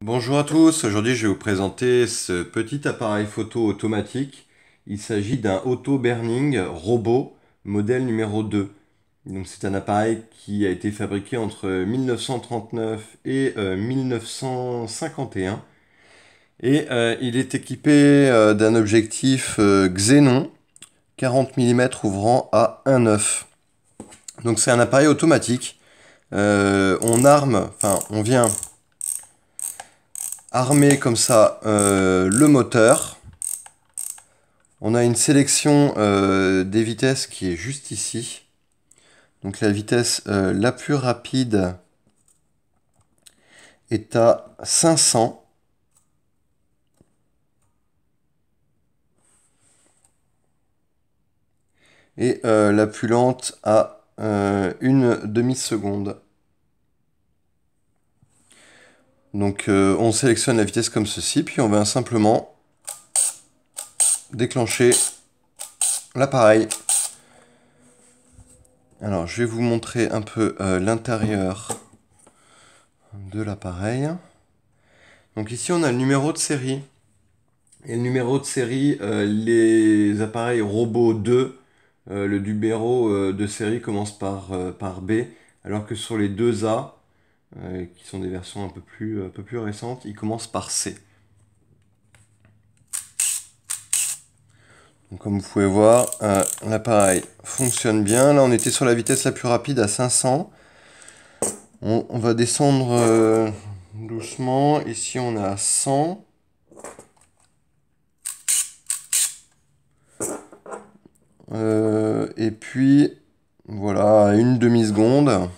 Bonjour à tous, aujourd'hui je vais vous présenter ce petit appareil photo automatique. Il s'agit d'un Auto Burning robot modèle numéro 2. Donc c'est un appareil qui a été fabriqué entre 1939 et 1951 et il est équipé d'un objectif Xénon 40 mm ouvrant à 1,9. Donc c'est un appareil automatique. On vient armer comme ça le moteur. On a une sélection des vitesses qui est juste ici. Donc la vitesse la plus rapide est à 500. Et la plus lente à une demi-seconde. Donc on sélectionne la vitesse comme ceci, puis on va simplement déclencher l'appareil. Alors je vais vous montrer un peu l'intérieur de l'appareil. Donc ici on a le numéro de série. Et le numéro de série, les appareils Robot 2, le numéro de série commence par B, alors que sur les 2A, qui sont des versions un peu plus récentes, ils commencent par C. Donc, comme vous pouvez voir, l'appareil fonctionne bien. Là, on était sur la vitesse la plus rapide à 500. On va descendre doucement. Ici, on est à 100. Et puis, voilà, à une demi-seconde.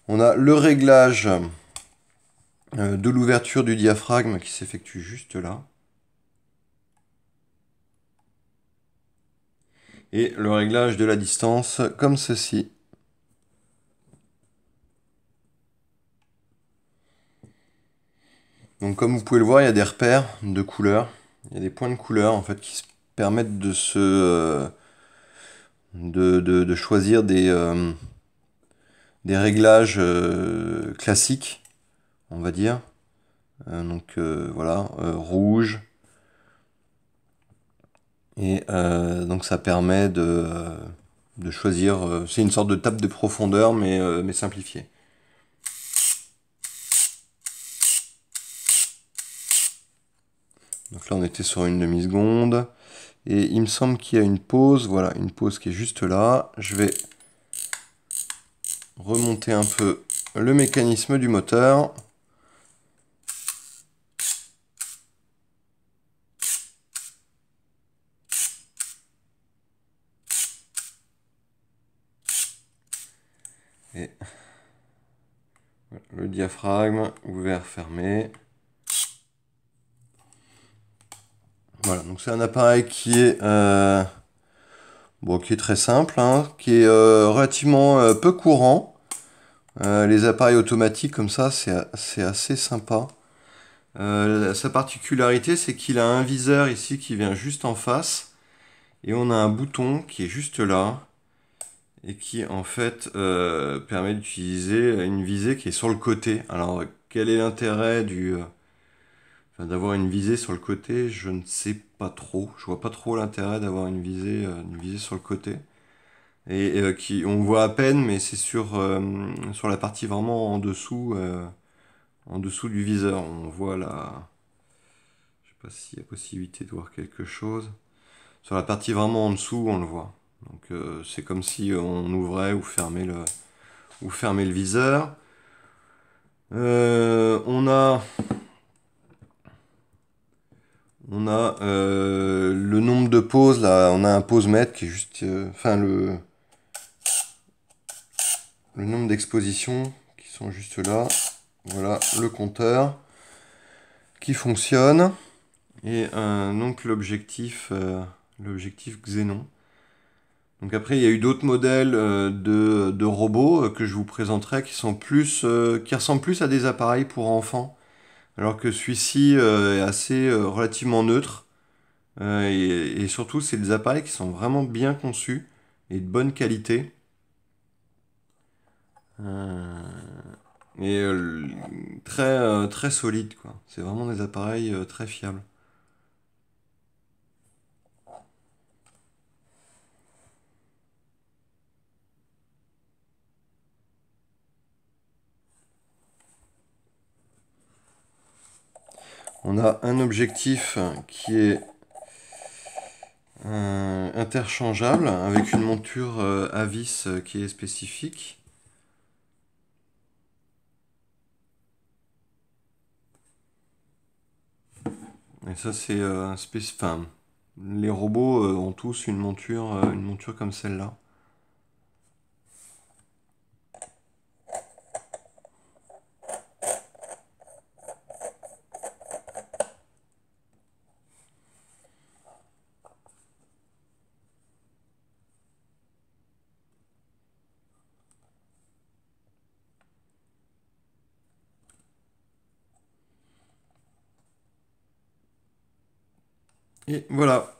On a le réglage de l'ouverture du diaphragme qui s'effectue juste là. Et le réglage de la distance comme ceci. Donc comme vous pouvez le voir, il y a des repères de couleurs. Il y a des points de couleur en fait qui permettent de de choisir des réglages classiques, on va dire. Voilà, rouge. Et donc ça permet de choisir, c'est une sorte de table de profondeur mais simplifiée. Donc là on était sur une demi-seconde. Et il me semble qu'il y a une pause, voilà, une pause qui est juste là. Je vais remonter un peu le mécanisme du moteur. Et le diaphragme, ouvert, fermé. Voilà, donc c'est un appareil qui est, qui est très simple, hein, qui est relativement peu courant. Les appareils automatiques comme ça, c'est assez sympa. Sa particularité, c'est qu'il a un viseur ici qui vient juste en face. Et on a un bouton qui est juste là. Et qui en fait permet d'utiliser une visée qui est sur le côté. Alors quel est l'intérêt d'avoir une visée sur le côté? Je ne sais pas trop. Je vois pas trop l'intérêt d'avoir une visée sur le côté. Et on voit à peine, mais c'est sur la partie vraiment en dessous du viseur. On voit la, je sais pas s'il y a possibilité de voir quelque chose. Sur la partie vraiment en dessous, on le voit. Donc c'est comme si on ouvrait ou fermait le viseur. On a le nombre de pauses là. On a un pause-mètre qui est juste, le nombre d'expositions qui sont juste là. Voilà le compteur qui fonctionne et donc l'objectif Xénon. Donc après, il y a eu d'autres modèles de robots que je vous présenterai qui sont qui ressemblent plus à des appareils pour enfants, alors que celui-ci est assez relativement neutre. Et surtout, c'est des appareils qui sont vraiment bien conçus et de bonne qualité. Et très, très solide, quoi. C'est vraiment des appareils très fiables. On a un objectif qui est interchangeable avec une monture à vis qui est spécifique. Et ça, c'est enfin, les robots ont tous une monture comme celle-là. Et voilà.